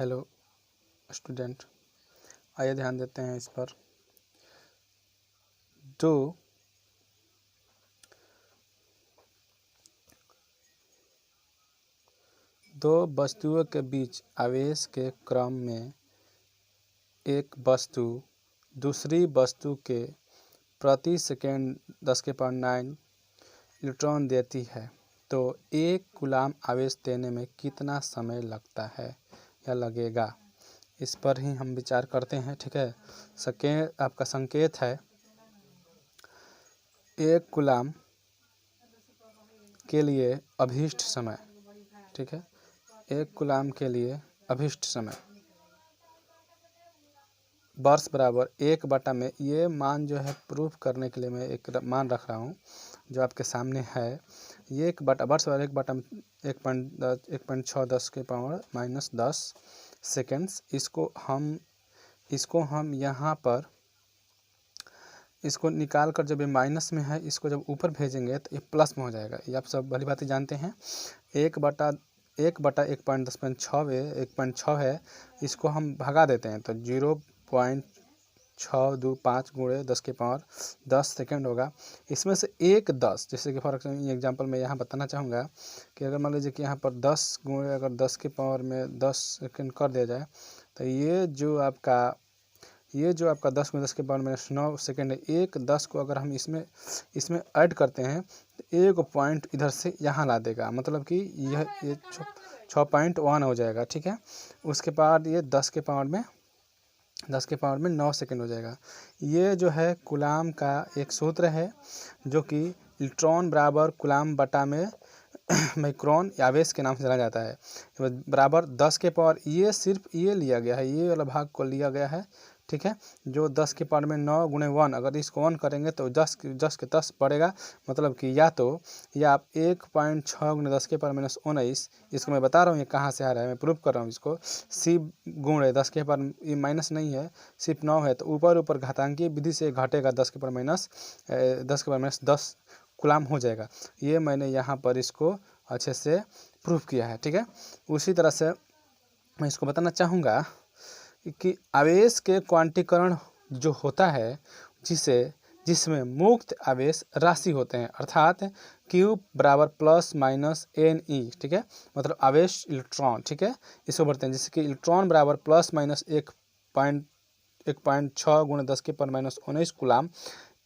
Hello student, आइए ध्यान देते हैं इस पर। दो वस्तुओं के बीच आवेश के क्रम में एक वस्तु दूसरी वस्तु के प्रति सेकंड 10⁹ इलेक्ट्रॉन देती है तो 1 कूलाम आवेश देने में कितना समय लगता है या लगेगा, इस पर ही हम विचार करते हैं। ठीक है, आपका संकेत है 1 कूलाम के लिए अभीष्ट समय। ठीक है, 1 कूलाम के लिए अभीष्ट समय वर्ष बराबर 1 में। ये मान जो है प्रूफ करने के लिए मैं एक मान रख रहा हूँ जो आपके सामने है। ये वर्ष बराबर 1 में 1.6 × 10⁻⁻10 सेकेंड्स। इसको हम यहाँ पर इसको निकाल कर जब ये माइनस में है, इसको जब ऊपर भेजेंगे तो ये प्लस में हो जाएगा। ये आप सब भली बातें जानते हैं। 1/1.6 है, इसको हम भगा देते हैं तो 0.625 × 10⁻10 सेकेंड होगा। इसमें से 1/10, जैसे कि फॉर एग्जांपल मैं यहाँ बताना चाहूँगा कि अगर मान लीजिए कि यहाँ पर 10 × अगर 10⁻10 सेकेंड कर दिया जाए तो ये जो आपका 10 × 10⁻9 सेकेंड है। 1/10 को अगर हम इसमें ऐड करते हैं तो 1 पॉइंट इधर से यहाँ ला देगा, मतलब कि ये 6.1 हो जाएगा। ठीक है, उसके बाद ये 10⁻9 सेकेंड हो जाएगा। ये जो है कूलाम का एक सूत्र है जो कि इलेक्ट्रॉन बराबर कूलाम बटा में माइक्रोन आवेश के नाम से जाना जाता है, बराबर 10 के पावर। ये सिर्फ ये लिया गया है, ये वाला भाग को लिया गया है। ठीक है, जो 10⁻9 × 1, अगर इसको 1 करेंगे तो 10 के 10 पड़ेगा, मतलब कि या आप 1.6 × 10⁻19, इसको मैं बता रहा हूँ ये कहाँ से आ रहा है, मैं प्रूफ कर रहा हूँ इसको। सी गुणे 10 के पर ये माइनस नहीं है, सिर्फ 9 है तो ऊपर घातांकीय विधि से घटेगा 10⁻10 कूलाम हो जाएगा। ये मैंने यहाँ पर इसको अच्छे से प्रूफ किया है। ठीक है, उसी तरह से मैं इसको बताना चाहूँगा कि आवेश के क्वांटीकरण जो होता है जिसमें मुक्त आवेश राशि होते हैं, अर्थात Q बराबर ±NE। ठीक है, मतलब आवेश इलेक्ट्रॉन। ठीक है, इसको बढ़ते हैं, जैसे कि इलेक्ट्रॉन बराबर ±1.6 × 10⁻19 कूलाम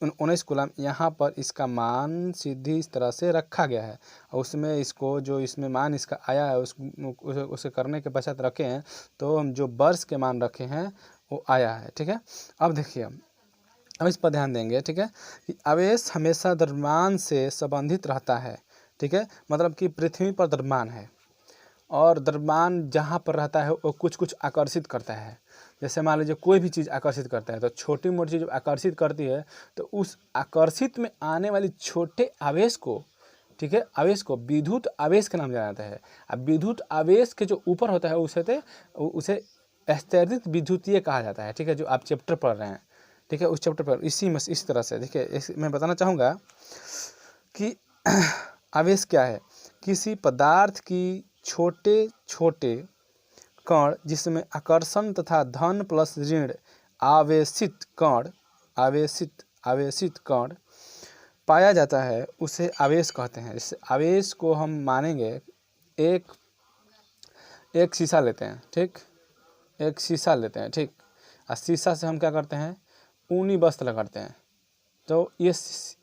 19 कूलाम। यहाँ पर इसका मान सीधी इस तरह से रखा गया है और उसमें इसको जो इसमें मान इसका आया है उसे करने के पश्चात रखे हैं तो हम जो वर्ष के मान रखे हैं वो आया है। ठीक है, अब देखिए, अब इस पर ध्यान देंगे। ठीक है, कि आवेश हमेशा द्रव्यमान से संबंधित रहता है। ठीक है, मतलब कि पृथ्वी पर द्रव्यमान है और द्रव्यमान जहाँ पर रहता है वो कुछ आकर्षित करता है। जैसे मान लीजिए कोई भी चीज़ आकर्षित करता है तो छोटी मोटी चीज़ आकर्षित करती है तो उस आकर्षित में आने वाली छोटे आवेश को, ठीक है, आवेश को विद्युत आवेश के नाम जाना जाता है। अब विद्युत आवेश के जो ऊपर होता है उसे स्तरित विद्युतीय कहा जाता है। ठीक है, जो आप चैप्टर पढ़ रहे हैं, ठीक है, उस चैप्टर पर इस तरह से देखिए, मैं बताना चाहूँगा कि आवेश क्या है। किसी पदार्थ की छोटे कण जिसमें आकर्षण तथा धन प्लस ऋण आवेशित कण पाया जाता है उसे आवेश कहते हैं। इस आवेश को हम मानेंगे एक शीशा लेते हैं। ठीक, एक शीशा लेते हैं। ठीक, और शीशा से हम क्या करते हैं, ऊनी वस्त्र लगाते हैं तो ये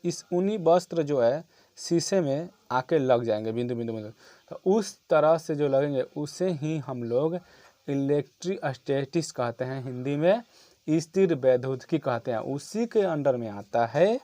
इस ऊनी वस्त्र जो है शीशे में आके लग जाएंगे बिंदु बिंदु। तो उस तरह से जो लगेंगे उसे ही हम लोग इलेक्ट्रोस्टैटिक्स कहते हैं, हिंदी में स्थिर वैद्युतिकी कहते हैं। उसी के अंडर में आता है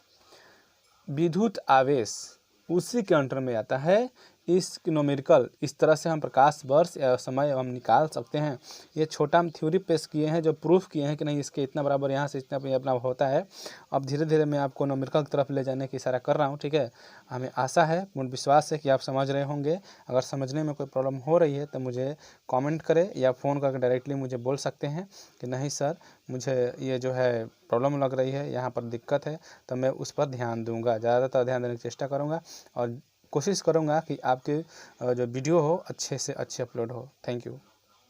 विद्युत आवेश, उसी के अंडर में आता है इस न्यूमेरिकल। इस तरह से हम प्रकाश वर्ष या समय हम निकाल सकते हैं। ये छोटा हम थ्योरी पेश किए हैं, जो प्रूफ किए हैं कि नहीं इसके इतना बराबर यहाँ से इतना अपना होता है। अब धीरे धीरे मैं आपको न्यूमेरिकल की तरफ ले जाने की इशारा कर रहा हूँ। ठीक है, हमें आशा है, पूर्ण विश्वास है कि आप समझ रहे होंगे। अगर समझने में कोई प्रॉब्लम हो रही है तो मुझे कमेंट करें या फ़ोन करके डायरेक्टली मुझे बोल सकते हैं कि नहीं सर, मुझे ये जो है प्रॉब्लम लग रही है, यहाँ पर दिक्कत है, तो मैं उस पर ध्यान दूंगा, ज़्यादातर ध्यान देने की चेष्टा करूँगा और कोशिश करूँगा कि आपके जो वीडियो हो अच्छे से अच्छे अपलोड हो। Thank you.